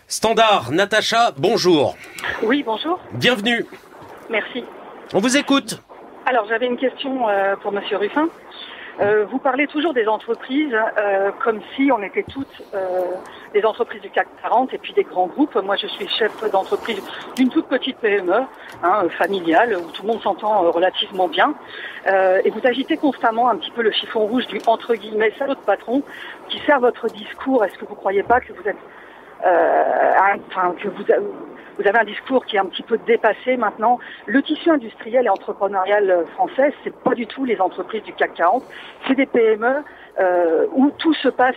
Standard, Natacha, bonjour. Oui, bonjour. Bienvenue. Merci. On vous écoute. Alors, j'avais une question pour Monsieur Ruffin. Vous parlez toujours des entreprises comme si on était toutes des entreprises du CAC 40 et puis des grands groupes. Moi, je suis chef d'entreprise d'une toute petite PME, familiale, où tout le monde s'entend relativement bien. Et vous agitez constamment un petit peu le chiffon rouge du entre guillemets salaud de patron qui sert votre discours. Est-ce que vous croyez pas que vous êtes que vous avez un discours qui est un petit peu dépassé maintenant? Le tissu industriel et entrepreneurial français, c'est pas du tout les entreprises du CAC 40, c'est des PME où tout se passe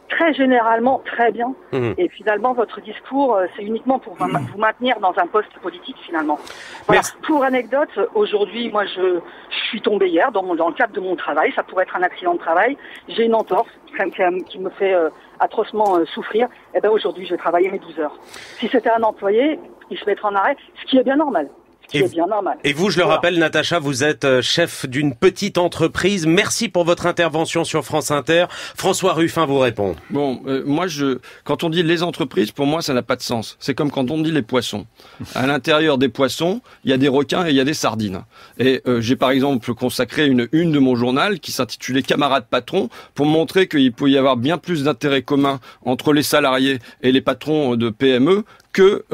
très généralement très bien. Et finalement, votre discours, c'est uniquement pour vous maintenir dans un poste politique finalement. Voilà. Pour anecdote, aujourd'hui, moi, je suis tombé hier dans le cadre de mon travail. Ça pourrait être un accident de travail. J'ai une entorse qui me fait atrocement souffrir. Et ben aujourd'hui, je vais travailler mes 12 heures. Si c'était un employé, il se mettrait en arrêt, ce qui est bien normal. Et vous, je le rappelle, Natacha, vous êtes chef d'une petite entreprise. Merci pour votre intervention sur France Inter. François Ruffin vous répond. Bon, quand on dit les entreprises, pour moi, ça n'a pas de sens. C'est comme quand on dit les poissons. À l'intérieur des poissons, il y a des requins et il y a des sardines. Et j'ai par exemple consacré une de mon journal qui s'intitulait Camarades patrons pour montrer qu'il pouvait y avoir bien plus d'intérêts communs entre les salariés et les patrons de PME que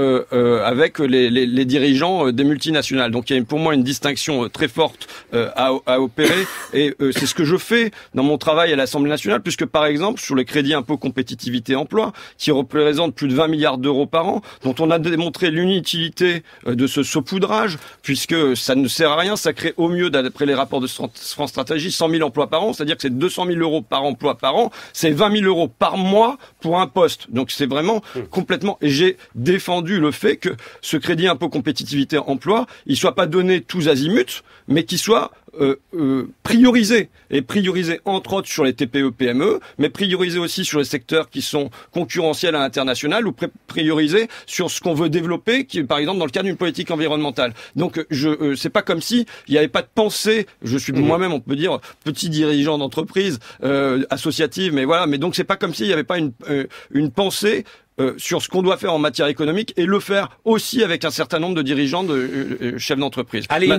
avec les dirigeants des multinationales. Donc il y a pour moi une distinction très forte à opérer et c'est ce que je fais dans mon travail à l'Assemblée nationale, puisque par exemple sur le crédit impôt compétitivité emploi, qui représente plus de 20 milliards d'euros par an, dont on a démontré l'inutilité de ce saupoudrage, puisque ça ne sert à rien, ça crée au mieux, d'après les rapports de France Stratégie, 100 000 emplois par an, c'est-à-dire que c'est 200 000 euros par emploi par an, c'est 20 000 euros par mois pour un poste. Donc c'est vraiment complètement... Et j'ai défendu le fait que ce crédit impôt compétitivité emploi, il soit pas donné tous azimuts, mais qu'il soit priorisé, et priorisé entre autres sur les TPE PME, mais priorisé aussi sur les secteurs qui sont concurrentiels à l'international, ou priorisé sur ce qu'on veut développer, qui par exemple dans le cadre d'une politique environnementale. Donc c'est pas comme si il n'y avait pas de pensée. Je suis moi-même, on peut dire, petit dirigeant d'entreprise associative, mais voilà. Mais donc c'est pas comme s'il n'y avait pas une pensée sur ce qu'on doit faire en matière économique, et le faire aussi avec un certain nombre de dirigeants, de chefs d'entreprise. Allez,